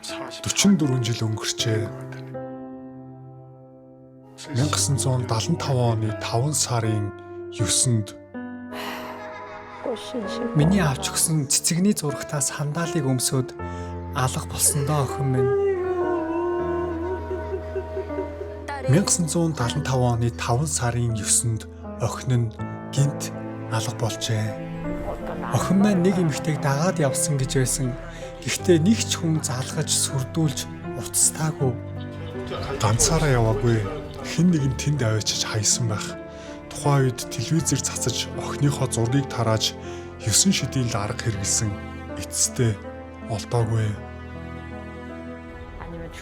44 жил өнгөрчээ. 1975 оны 5 сарын 9-нд миний авч өгсөн цэцэгний зурагтаа сандаалыг өмсөд алга болсондоо охин минь. 1975 оны 5 сарын 9-нд охин нь гинт алга болжээ. Охин маань нэг эмэгтэйг дагаад явсан гэж байсан. Гэхдээ нэг ч хүн залгаж сүрдүүлж уцстаагүй. Ганцаараа яваагүй. Хэн нэгэн тэнд авчиж хайсан байх. Тухайн үед телевизээр цацаж охиныхоо зургийг тарааж 9 шидийн арга хэрэгэлсэн. Эцэстээ олдоогүй.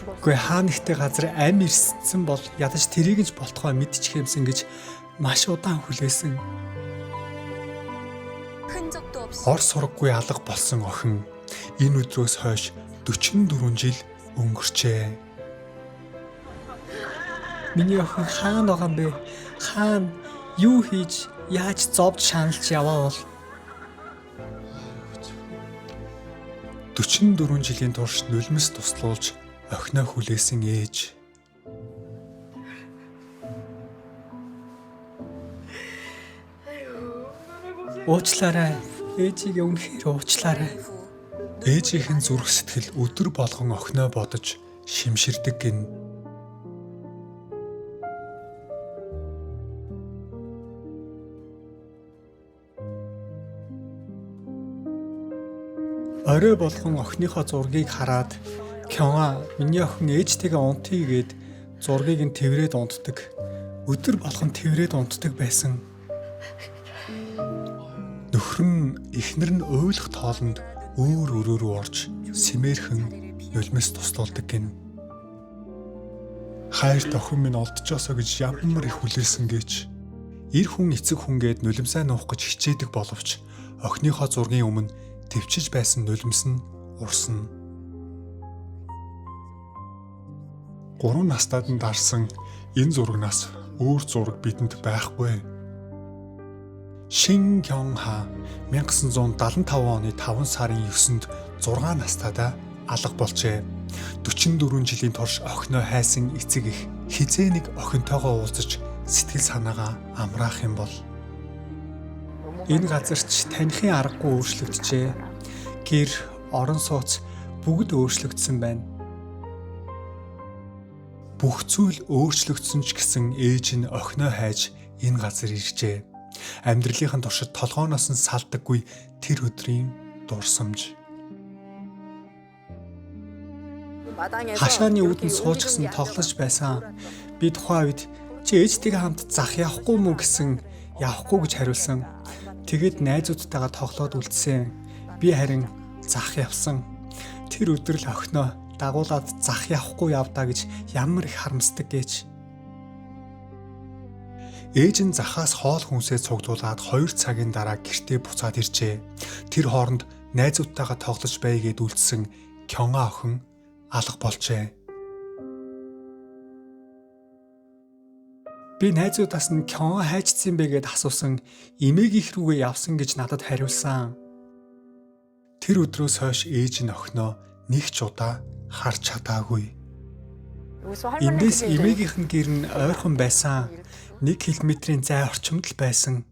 Гэхдээ хаа нэгтэй газар амь ирсэн бол ядаж тэрийг нь болтгоо мэдчих юмсан гэж маш удаан хүлээсэн. Ор сургаггүй алга болсон охин энэ өдрөөс хойш 44 жил өнгөрчээ. Миний охин хаана байгаа юм бэ? Хаана юу хийж яаж зовж шаналж яваа бол 44 жилийн турш нулимс туслуулж охиноо хүлээсэн ээж. Уучлаарай. Ээжийг үнэхээр уучлаарай. Ээжийнхэн зүрх сэтгэл өдөр болгон охиноо бодож шимширдэг гин. Орой болгон охиныхоо зургийг хараад Кёнга миний охин ээжтэйгээ унтъя гэд зургийг нь тэврээд унтдаг. Өдөр болгон тэврээд унтдаг байсан. Нөхөр нь эхнэр нь уйлах тоолонд өөр өрөөрөө орж сэмээрхэн нулимс туслуулдаг гин. Хайрт охин минь олдчихосоо гэж ямар их хүлээсэн гэж. Ир хүн эцэг хүнгээд нулимсаа нуух гэж хичээдэг боловч охиныхоо зургийн өмнө төвчж байсан нулимс нь урсна. 3 настайд нь дарсан энэ зурагнаас өөр зураг бидэнд байхгүй. Шин Кёнга 1975 оны 5 сарын 9-нд 6 настайдаа алга болжээ. 44 жилийн турш охиноо хайсан эцэг их хизээ нэг охинтойгоо уулзаж сэтгэл санаагаа амраах юм бол энэ газарч танихын аргагүй өөрчлөгдөжээ. Гэр, орон сууц бүгд өөрчлөгдсөн байна. Бүх зүйл өөрчлөгдсөн ч гэсэн ээж нь охиноо хайж энэ газар иржээ. Амьдралынхаа туршид толгооноос нь салдаггүй тэр өдрийн дурсамж. Хашааны үүдэн суучгсан тоглож байсан. Би тухайн үед чи ээжтэйгээ хамт зах явахгүй мүү гэсэн явахгүй гэж хариулсан. Тэгэд найзуудтайгаа тоглоод үлдсэн. Би харин зах явсан. Тэр өдөр л охиноо дагуулад зах явахгүй явдаа гэж ямар их харамсдаг гэж. Ээж нь захаас хоол хүнсээ цуглуулад 2 цагийн дараа гэртээ буцаад иржээ. Тэр хооронд найзуудтайгаа тоглож байгээд үлдсэн Кёнга охин алга болжээ. Би найзуудаас нь Кёнга хайчсан бэ гэд асуусан. Эмээг их рүүгээ явсан гэж надад хариулсан. Тэр өдрөөс хойш ээж нь охиноо нэг ч удаа харж чадаагүй. Эндээс эмээгийнх нь гэр нь ойрхон байсан. 1 км-ийн зай орчимд л байсан.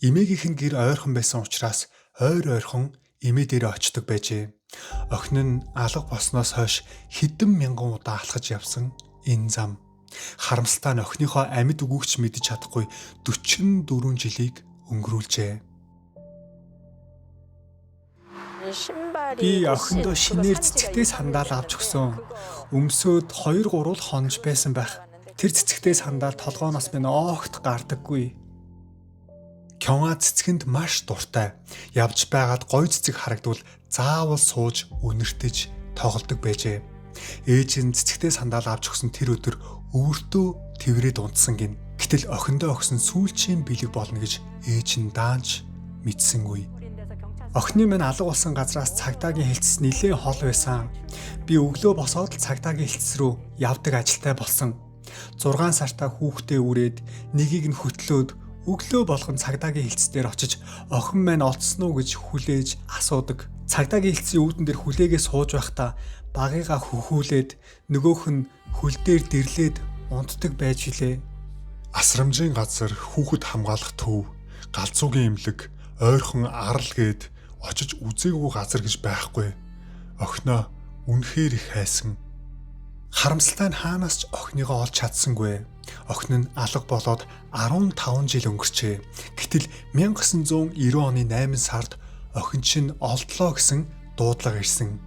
Эмээгийнх нь гэр ойрхон байсан учраас ойрхон эмээ дээр очдог байжээ. Охин нь алга болсноос хойш хэдэн мянган удаа алхаж явсан энэ зам. Харамсалтай нь охиныхоо амьд үгүйгч мэдэж чадахгүй 44 жилийг өнгөрүүлжээ. Би охиндоо шинээр цэцэгтэй сандаал авч өгсөн. Өмсөд 2-3 хонож байсан байх. Тэр цэцэгтэй сандаал толгооноос минь оогт гардаггүй. Кёнга цэцгэнд маш дуртай. Явж байгаад гой цэцэг харагдвал заавал сууж үнэртэж тоглодог байжээ. Ээж нь цэцэгтэй сандаал авч өгсөн тэр өдөр өөртөө тэврээд унтсан гин. Гэтэл охиндоо өгсөн сүүлчийн бэлэг болно гэж ээж нь даанч мэдсэнгүй. Охины минь алга болсон газраас цагдаагийн хэлтс нэлээд хол байсан. Би өглөө босоод л цагдаагийн хэлтс рүү явдаг ажилтай болсон. 6 сартаа хүүхдээ үрээд нэгийг нь хөтлөөд өглөө болгон цагдаагийн хэлтс дээр очиж охин маань олдсон уу гэж хүлээж асуудаг. Цагдаагийн хэлтсийн үүдэн дээр хүлээгээ сууж байхдаа багыгаа хөхүүлээд нөгөөх нь хөл дээр дэрлээд унтдаг байж билээ. Асрамжийн газар хүүхэд хамгаалах төв, галзуугийн имлэг, ойрхон арал гээд очиж үзээгүй газар гэж байхгүй. Охиноо үнэхээр их хайсан. Харамсалтай нь хаанаас ч охиныгоо олж чадсангүй. Охин нь алга болоод 15 жил өнгөрчээ. Гэтэл 1990 оны 8 сард охин чинь олдлоо гэсэн дуудлага ирсэн.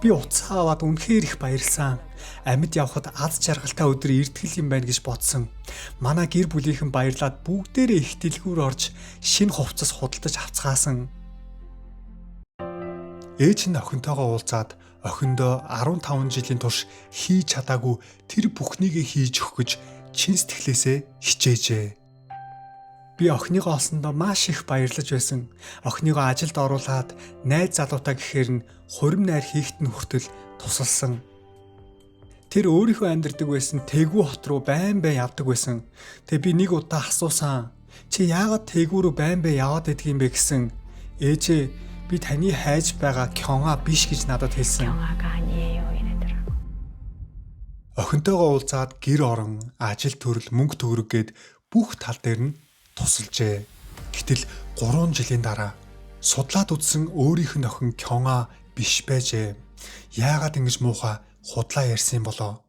Би уцаа аваад үнэхээр их баярлсан. Амьд явхад аз жаргалтай өдөр иртгэл юм байна гэж бодсон. Манай гэр бүлийнхэн баярлаад бүгдээрээ их дэлгүүр орж шинэ хувцас худалдаж авцгаасан. Ээж нь охинтойгоо уулзаад охиндоо 15 жилийн турш хийж чадаагүй тэр бүхнийгээ хийж өгөх гэж чин сэтгэлээсээ хичээжээ. Би охиныгоо олсондоо маш их баярлаж байсан. Охиныгоо ажилд оруулаад найз залуутай гэхээр нь хурим найр хийхэд нь хүртэл тусалсан. Тэр өөрийнхөө амьдардаг байсан Тэгүү хот руу байн явдаг байсан. Тэг би нэг удаа асуусан. Чи яагаад Тэгүү рүү байн яваад байдаг юм бэ гэсэн. Ээжээ би таны хайж байгаа Кёнга биш гэж надад хэлсэн. Охинтойгоо уулзаад гэр орон, ажил төрөл, мөнгө төгрөг гээд бүх тал дээр нь тусалжээ. Гэтэл 3 жилийн дараа судлаад үзсэн өөрийнх нь охин Кёнга биш байжээ. Яагаад ингэж муухай худлаа ярьсан болоо?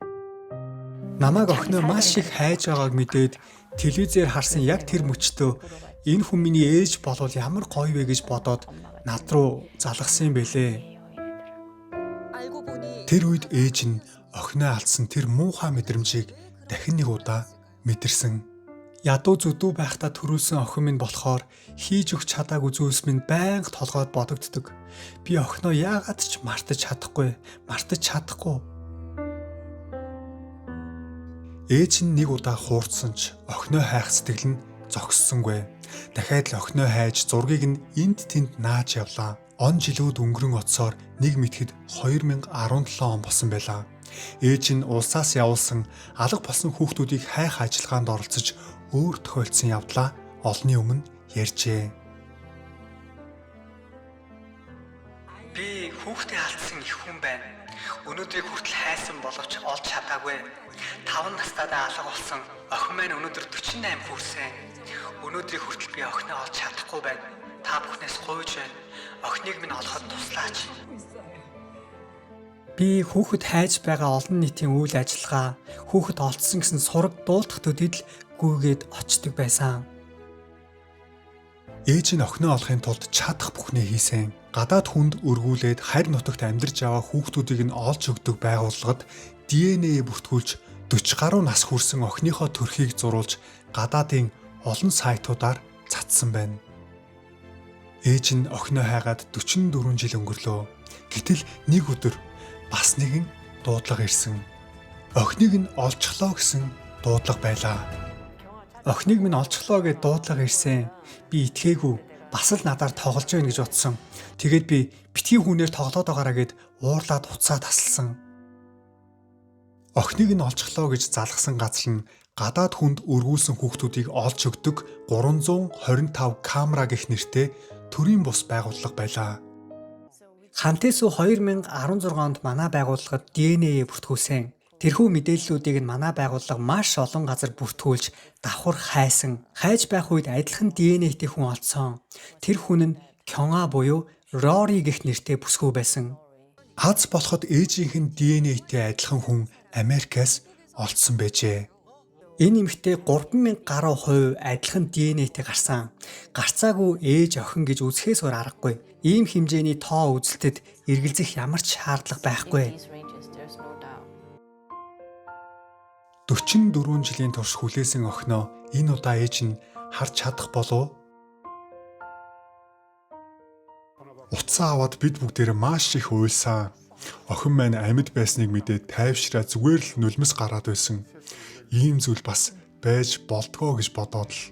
Намайг охиноо маш их хайж байгааг мэдээд телевизээр харсан яг тэр мөчтөө энэ хүн миний ээж болвол ямар гоё вэ гэж бодоод над руу залгасан юм бэлээ. Тэр үед ээж нь охиноо алдсан тэр муухай мэдрэмжийг дахин нэг удаа мэдэрсэн. Ядуу зүдүү байхдаа төрүүлсэн охин минь болохоор хийж өгч чадаагүй зүйлс минь байнга толгойд бодогддог. Би охиноо яагаад ч мартаж чадахгүй. Ээж нь нэг удаа хуурдсан ч охиноо хайх сэтгэл нь зогссонгүй. Дахиад л охиноо хайж зургийг нь энд тэнд нааж явлаа. Он жилүүд өнгөрөн оцсоор нэг мэтгэд 2017 он болсон байлаа. Ээж нь улсаас явуулсан алга болсон хүүхдүүдийг хайх ажиллагаанд оролцож өөр тохиолдсон явдлаа олонний өмнө ярьжээ. Би хүүхдээ алдсан их хүн байна. Өнөөдрийг хүртэл хайсан боловч олж чадаагүй. 5 настайдаа алга болсон охин маань өнөөдөр 48 хүрсэн. Өнөөдрийг хүртэл би охиноо олж чадахгүй байна. Та бүхнээс гуйж байна. Охиныг минь олоход туслаач. Би хүүхэд хайж байгаа олон нийтийн үйл ажиллагаа, хүүхэд олдсон гэсэн сураг дуулдах төдийд л гүйгээд очдөг байсан. Ээж нь охиноо олохын тулд чадах бүхнээ хийсэн. Гадаад хүнд өргүүлээд харь нутагт амьдарч яваа хүүхдүүдийг нь олж өгдөг байгууллагад ДНХ бүртгүүлж 40 гаруй нас хүрсэн охиныхоо төрхийг зурулж гадаадын олон сайтуудаар цацсан байна. Ээж нь охиноо хайгаад 44 жил өнгөрлөө. Гэтэл нэг өдөр бас нэгэн дуудлага ирсэн. Охиныг нь олчихлоо гэсэн дуудлага байлаа. Охиныг минь олчихлоо гэд дуудлага ирсэн. Би итгээгүй. Бас л надаар тоглож байна гэж бодсон. Тэгээд би битгий хүнээр тоглоод байгаараа гэд уурлаад уцаа тасалсан. Охиныг нь олчихлоо гэж залгасан газар нь гадаад хүнд өргүүлсэн хүүхдүүдийг олж өгдөг 325 камера гэх нэртэй төрийн бус байгууллага байлаа. Хантесу 2016 онд манай байгууллагад ДНХ бүртгүүлсэн. Тэрхүү мэдээллүүдийг нь манай байгууллага маш олон газар бүртгүүлж давхар хайсан. Хайж байх үед адилхан ДНХ-тэй хүн олдсон. Тэр хүн нь Кёнга буюу Рори гэх нэртэй бүсгүй байсан. Аз болоход ээжийнх нь ДНХ-тэй адилхан хүн Америкаас олдсон байжээ. Энэ эмэгтэй 3000 гаруй хувь адилхан ДНХ-тэй гарсан. Гарцаагүй ээж охин гэж үзэхээс өөр аргагүй. Ийм хэмжээний тоо үзэлтэд эргэлзэх ямар ч шаардлага байхгүй. 44 жилийн турш хүлээсэн охиноо энэ удаа ээж нь харж чадах болов? Уцаа аваад бид бүгдээрээ маш их уйлсан. Охин маань амьд байсныг мэдээд тайвшраа зүгээр л нулимс гараад байсан. Ийм зүйл бас байж болдгоо гэж бодоод л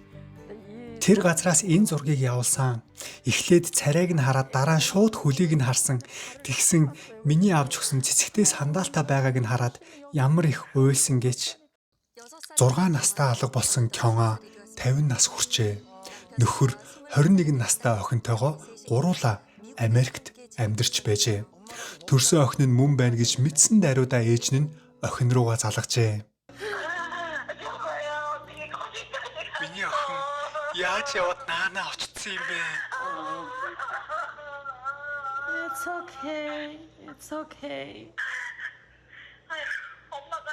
тэр газраас энэ зургийг явуулсан. Эхлээд царайг нь хараад дараа нь шууд хөлийг нь харсан. Тэгсэн миний авч өгсөн цэцэгтэй сандалтай байгааг нь хараад ямар их уйлсан гэж. 6 настай алга болсон Кёнга 50 нас хүрчээ. Нөхөр 21 настай охинтойгоо гуруула Америкт амьдарч байжээ. Төрсөн охин нь мөн байна гэж мэдсэн даруйда ээж нь охин руугаа залгажээ. Миний охин яаж яваад наанаа очсон юм бэ? It's okay. It's okay. 엄마가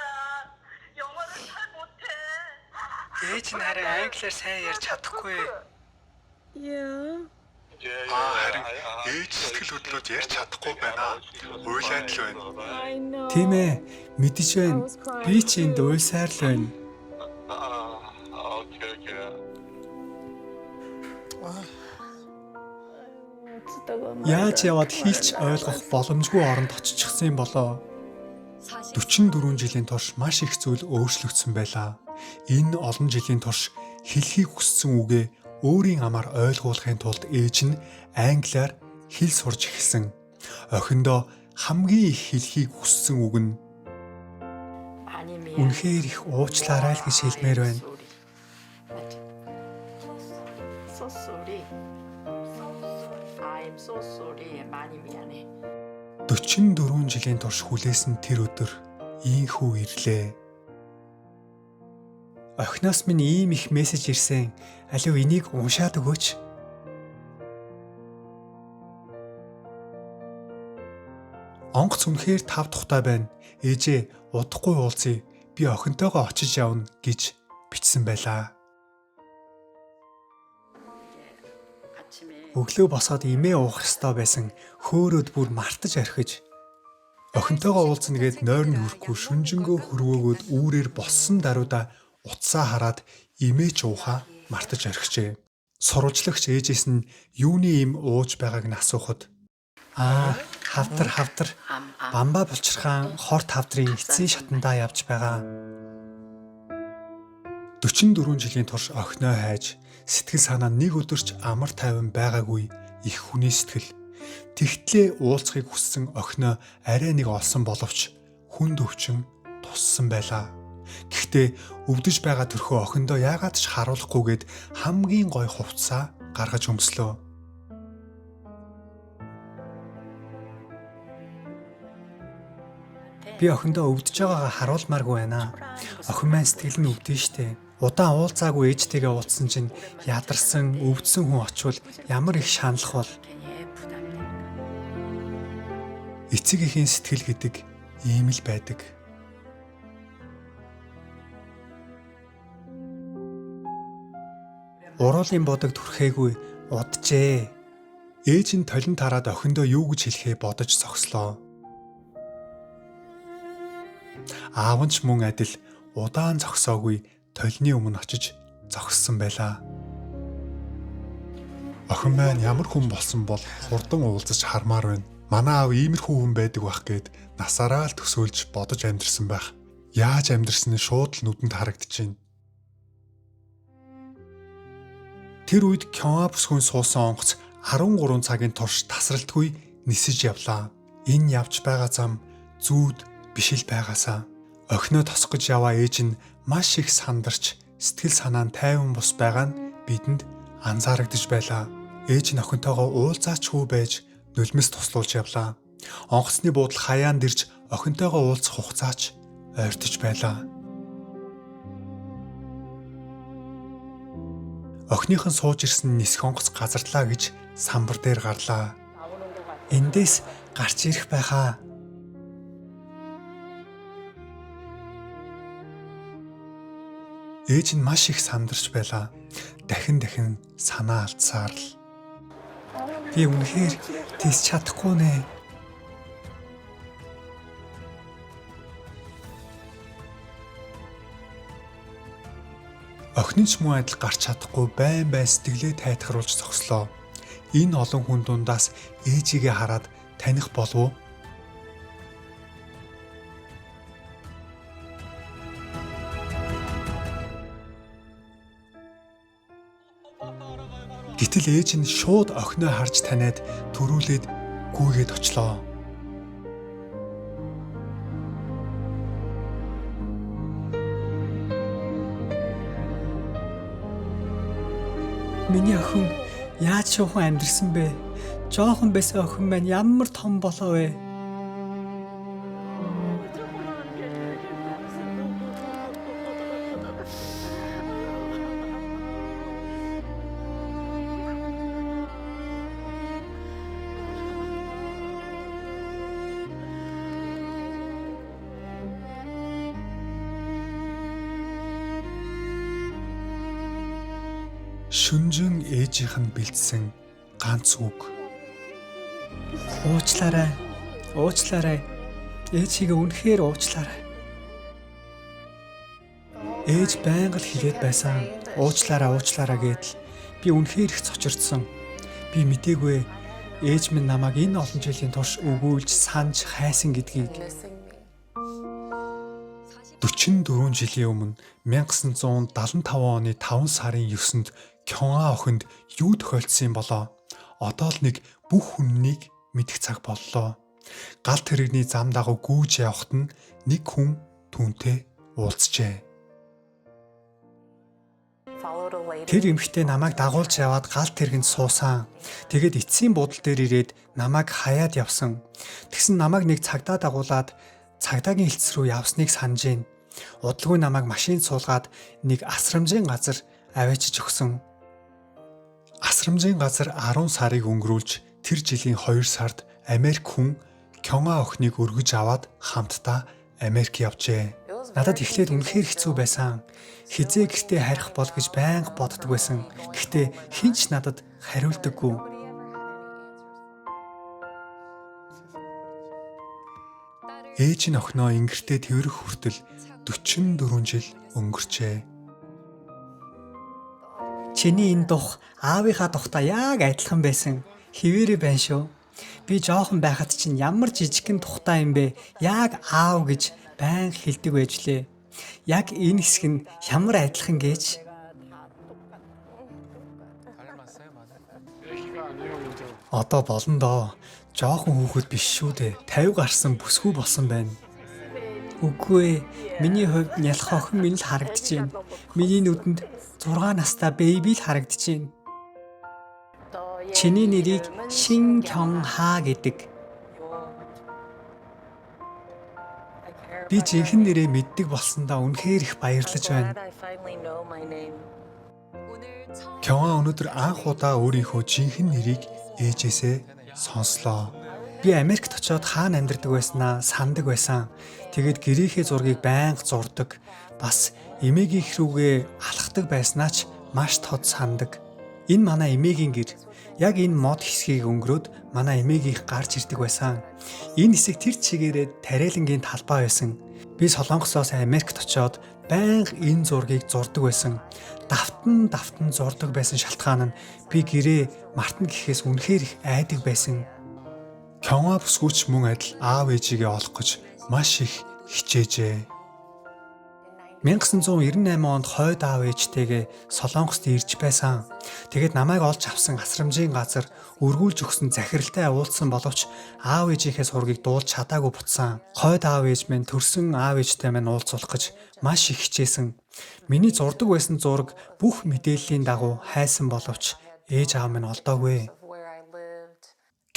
영어를 잘 못해. Ээж нь харин англиар сайн ярьж чадахгүй. Yeah. Харин ээж сэтгэл хөдлөж ярьж чадахгүй байна. Уйлаад л байна. I know. Тийм ээ, мэдэж байна. Би ч энд уйлсаар л байна. Яаж яваад хийлч ойлгох боломжгүй оронд оччихсан юм болоо. 44 жилийн турш маш их зүйл өөрчлөгдсөн байлаа. Энэ олон жилийн турш хэлхийг хүссэн үгээ өөрийн амаар ойлгуулахын тулд ээж нь англиар хэл сурж эхэлсэн. Охиндоо хамгийн их хэлхийг хүссэн үг нь үнэхээр их уучлаарай л гэж хэлмээр байна. So sorry. I'm so sorry. 많이 미안해. 44 жилийн турш хүлээсэн тэр өдөр ийхүү ирлээ. Охиноос минь ийм их мессеж ирсэн. Алив энийг уншаад өгөөч. Онгоц үнэхээр тав тухтай байна. Ээжээ удахгүй уулзъя. Би охинтойгоо очиж явна гэж бичсэн байлаа. Өглөө босоод имээ уух ёстой байсан. Хөөрөөд бүр мартаж орхиж. Охинтойгоо уулзна гээд нойрны хүрэхгүй шүнжэнгөө хөрвөөгөөд үүрээр боссон даруйда утсаа хараад имээч уухаа мартаж орхижээ. Сурвалжлагч ээжээс нь юуны им ууж байгааг нь асуухад хавдар бамбаа булчирхаан хор тавдрын эцсийн шатандаа явж байгаа. 44 жилийн турш охиноо хайж сэтгэл санаа нэг өдөрч амар тайван байгаагүй их хүний сэтгэл. Тэгтлээ уулзахыг хүссэн охиноо арай нэг олсон боловч хүнд өвчин туссан байлаа. Гэхдээ өвдөж байгаа төрхөө охиндоо яагаад ч харуулахгүйгээд хамгийн гой хувцас гаргаж өмслөө. Би охиндоо өвдөж байгаагаа харуулмааргүй байна. Охин маань сэтгэл нь өвдөн штэ. Удаан уулзаагүй ээжтэйгээ уулзсан чинь ядарсан, өвдсөн хүн очвол ямар их шаналх бол. Эцэг эхийн сэтгэл гэдэг ийм л байдаг. Уруулын бодог түрхээгүй уджээ. Ээж нь толин тараад охиндоо юу гэж хэлэхээ бодож зогслоо. Аав нь ч мөн адил удаан зогсоогүй толны өмнө очиж зогссон байлаа. Охин маань ямар хүн болсон бол хурдан уулзаж хармаар байна. Манай аав иймэрхүү хүн байдаг байх гээд насаараа л төсөөлж бодож амьдрсан байх. Яаж амьдрсан нь шууд л нүдэнд харагдчихээн. Тэр үед Кёа бүсгүйн суусан онгоц 13 цагийн турш тасралтгүй нисэж явлаа. Энэ явж байгаа зам зүүд биш л байгаасаа. Охиноо тосгож яваа ээж нь маш их сандарч сэтгэл санаа нь тайван бус байгаа нь бидэнд анзаарагдаж байлаа. Ээж нь охинтойгоо уулзаачгүй байж нулимс туслуулж явлаа. Онгоцны буудал хаяанд ирж охинтойгоо уулзах хугацаач ойртож байлаа. Охиныхон сууж ирсэн нисэх онгоц газарлаа гэж самбар дээр гарлаа. Эндээс гарч ирэх байхаа. Ээж нь маш их сандарч байлаа. Дахин санаа алдсаар л. Би үнэхээр тийс чадахгүй нэ. Охин ч мөн адил гарч чадахгүй байн сэтгэлээ тайтгаруулж зогслоо. Энэ олон хүн дундаас ээжигээ хараад таних болов уу? Гэтэл ээж нь шууд охиноо харж таниад төрүүлээд гүйгээд очлоо. Миний охин Яаж шуухан амьдрсан бэ? Жоохон байсан охин маань ямар том болоо вэ? Шүнжин ээжийнх нь бэлдсэн ганц үг. Уучлаарай. Уучлаарай. Ээжигээ үнэхээр уучлаарай. Ээж байнга л хэлээд байсан. Уучлаарай, уучлаарай гэдэл би үнэхээр их цочирдсан. Би мэдээгүй ээж минь намайг энэ олон жилийн турш өгүүлж санаж хайсан гэдгийг. 44 жилийн өмнө 1975 оны 5 сарын 9-нд Кёнга охинд юу тохиолдсон болоо? Одоо л нэг бүх хүннийг мэдэх цаг боллоо. Гал тэрэгний зам дагуу гүйж явхад нь нэг хүн түүнтэй уулзжээ. Тэр эмэгтэй намайг дагуулж яваад гал тэргэнд суусан. Тэгэд эцсийн буудал дээр ирээд намайг хаяад явсан. Тэгсэн намайг нэг цагдаа дагуулад цагдаагийн хэлц рүү явсныг санаж гин. Удалгүй намайг машинд суулгаад нэг асрамжийн газар аваачиж өгсөн. Асрамжийн газар 10 сарыг өнгөрүүлж тэр жилийн 2 сард Америк хүн Кёнга охиныг өргөж аваад хамтдаа Америк явжээ. Надад эхлээд үнэхээр хэцүү байсан. Хизээ гэртээ харих бол гэж байнга боддог байсан. Гэхдээ хинч надад хариулдаггүй. Ээж нь охиноо ингэртээ тэрэх хүртэл 44 жил өнгөрчээ. Чиний энэ дух аавынхаа тухтай яг адилхан байсан. Хിവэрэ байна шүү. Би жоохон байхад чинь ямар жижигхэн тухтай юм бэ? Яг аав гэж байнга хэлдэг байжлээ. Яг энэ хэсэг нь ямар адилхан гэж. Одоо болно доо. Жоохон хүүхэд биш шүү дээ. 50 гарсан бүсгүй болсон байна. Үгүй ээ. Миний хувьд нялх охин минь л харагдчихээн. Миний нүдэнд 6 настай бэби л харагдчихээн. Чиний нэрийг Шин Кёнга гэдэг. Би жинхэнэ нэрээ мэддэг болсондоо үнэхээр их баярлаж байна. Кёнга өнөөдөр анх удаа өөрийнхөө жинхэнэ нэрийг ээжээсээ сонслоо. Би Америкт очиод хаана амьдардаг байснаа сандаг байсан. Тэгээд гэрийнхээ зургийг байнга зурдаг. Бас эмээгийнх рүүгээ алхдаг байснаа ч маш тод сандаг. Энэ манай эмээгийн гэр. Яг энэ мод хэсгийг өнгөрөөд манай эмээгийнх гарч ирдэг байсан. Энэ хэсэг тэр чигээрээ тарэлэнгийн талбай байсан. Би Солонгосоос Америкт очиод байнга энэ зургийг зурдаг байсан. Давтан зурдаг байсан шалтгаан нь би гэрээ мартна гэхээс үнэхээр их айдаг байсан. Кёнга бүсгүйч мөн адил аав ээжигээ олох гэж маш их хичээжээ. 1998 онд хойд аав ээжтэйгээ Солонгост ирж байсан. Тэгээд намайг олж авсан асрамжийн газар өргүүлж өгсөн захиралтай уулзсан боловч аав ээжийнхээ сургийг дуулж чадаагүй бутсан. Хойд аав ээж минь төрсөн аав ээжтэй минь уулзуулах гэж маш их хичээсэн. Миний зурдаг байсан зураг бүх мэдээллийн дагуу хайсан боловч ээж аав минь олдоогүй.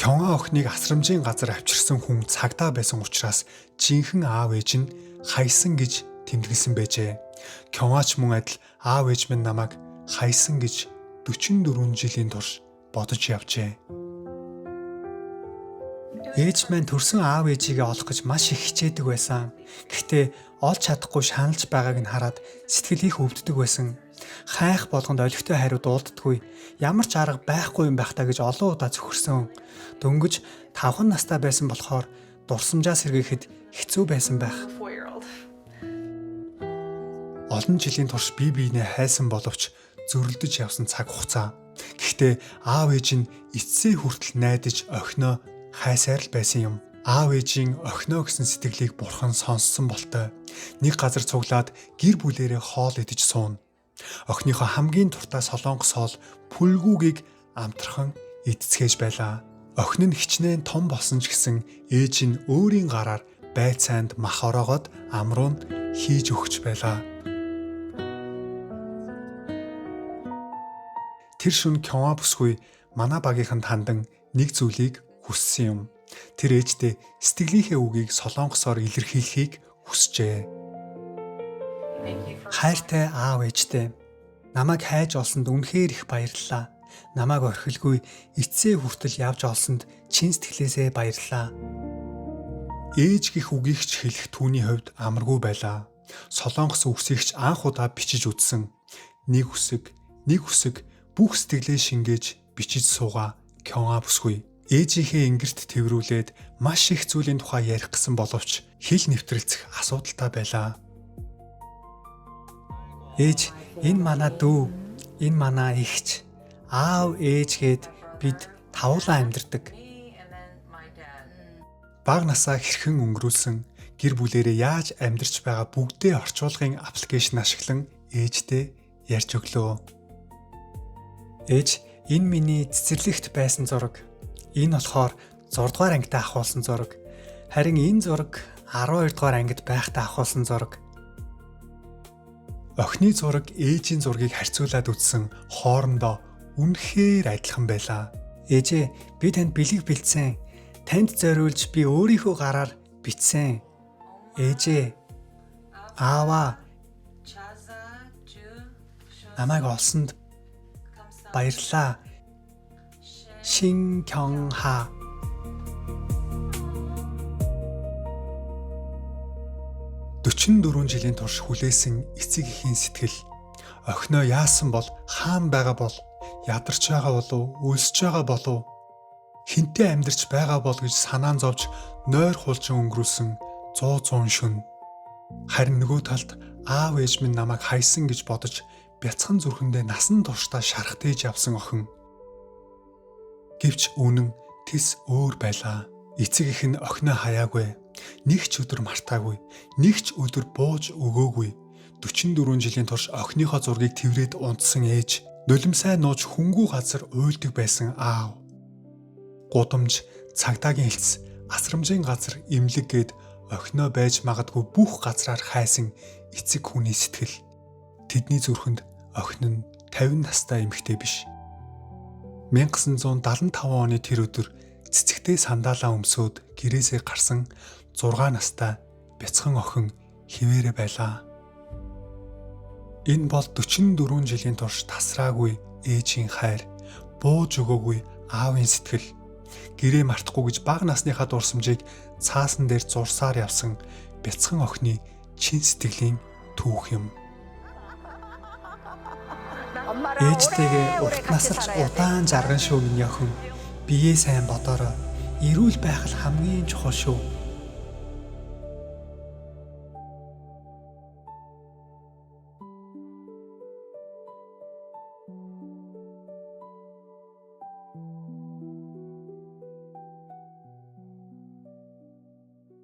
Кёнга охиныг асрамжийн газар авчирсан хүн цагдаа байсан учраас жинхэнэ аав ээж нь хайсан гэж тэмдэглэсэн байжээ. Кёнгач мөн адил аав ээж минь намайг хайсан гэж 44 жилийн турш бодож явжээ. Ээж маань төрсөн аав ээжигээ олох гэж маш их хичээдэг байсан. Гэхдээ олж чадахгүй шаналж байгааг нь хараад сэтгэл их өвддөг байсан. Хайх болгонд олигтой хариуд уулддаггүй. Ямар ч арга байхгүй юм байх та гэж олон удаа зөвхөрсөн. Дөнгөж 5 настай байсан болохоор дурсамжаа сэргээхэд хэцүү байсан байх. Олон жилийн турш бие биенээ хайсан боловч зөрөлдөж явсан цаг хугацаа. Гэхдээ аав ээж нь эцсээ хүртэл найдаж охиноо хайсаар л байсан юм. Аав ээжийн охиноо гэсэн сэтгэлийг бурхан сонссон болтой. Нэг газар цуглаад гэр бүлэрээ хоол идэж сууна. Охиныхоо хамгийн туртай солонгос хоол пүлгүүгийг амтархан эцэцгээж байлаа. Охин нь хичнээн том болсон ч гэсэн ээж нь өөрийн гараар байцаанд мах ороогоод амруунд хийж өгч байлаа. Тэр шөнө Кёнга бүсгүй манай багийнхан тандан нэг зүйлийг хүссэн юм. Тэр ээждээ сэтгэлийнхээ үгийг солонгосоор илэрхийлэхийг хүсжээ. Хайртай аав ээжтэй, намайг хайж олсонд үнэхээр их баярлалаа. Намайг орхилгүй эцсээ хүртэл явж олсонд чин сэтгэлээсээ баярлалаа. Ээж гих үгийгч хэлэх түүний хувьд амаргүй байлаа. Солонгос үгсийгч анх удаа бичиж үзсэн. Нэг үсэг бүх сэтгэлээ шингээж бичиж суугаа Кёнга бүсгүй. Ээжийнхээ ингэрт тэрврүүлээд маш их зүйлийн тухай ярих гэсэн боловч хэл нэвтрэлцэх асуудалтай байлаа. Ээж, энэ манай дүү, энэ манай эгч, аав ээжгээд бид тавуулаа амьдардаг. Бага насаа хэрхэн өнгөрүүлсэн, гэр бүлээрээ яаж амьдарч байгаа бүгдээ орчуулгын аппликейшн ашиглан ээжтэй ярьж өглөө. Ээж, энэ миний цэцэрлэгт байсан зураг. Энэ болохоор 6 дугаар ангид авахулсан зураг. Харин энэ зураг 12 дугаар ангид байхдаа авахулсан зураг. Охины зураг ээжийн зургийг харьцуулаад үзсэн хоорондоо үнэхээр адилхан байлаа. Ээжээ, би танд бэлэг бэлдсэн. Танд зориулж би өөрийнхөө гараар бичсэн. Ээжээ, аава, намайг олсонд баярлалаа. Шин Кёнга. жилийн турш хүлээсэн эцэг эхийн сэтгэл. Охиноо яасан бол, хаан байгаа бол, ядарч байгаа болов, өлсөж байгаа болов, хинтээ амьдарч байгаа бол гэж санаан зовж нойр хулжин өнгөрүүлсэн 100 шөнө. Харин нөгөө талд аав ээж минь намайг хайсан гэж бодож бяцхан зүрхэндээ насан туршдаа шархтээж явсан охин. Гэвч үнэн тэс өөр байлаа. Эцэг их нь охиноо хаяагүй. Нэг ч өдөр мартаагүй. Нэг ч өдөр бууж өгөөгүй. 44 жилийн турш охиныхоо зургийг тэврээд унтсан ээж, нулимсай нууж хөнгүү газар уйлдаг байсан аав. Гудамж, цагдаагийн хэлц, асрамжийн газар имлэг гээд охиноо байж магадгүй бүх газраар хайсан эцэг хүний сэтгэл. Тэдний зүрхэнд охин нь 50 настай эмэгтэй биш. 1975 оны тэр өдөр цэцэгтэй сандаалаа өмсөөд гэрээсээ гарсан 6 настай бяцхан охин хിവэрэ байлаа. Энэ бол 44 жилийн турш тасраагүй ээжийн хайр, бууж өгөөгүй аавын сэтгэл. Гэрээ мартахгүй гэж бага насныхаа дурсамжийг цаасан дээр зурсаар явсан бяцхан охины чин сэтгэлийн түүх юм. Ээжтэйгээ урт насалж удаан жарган шүү миний охин. Биеэ сайн бодорой. Эрүүл байх л хамгийн чухал шүү.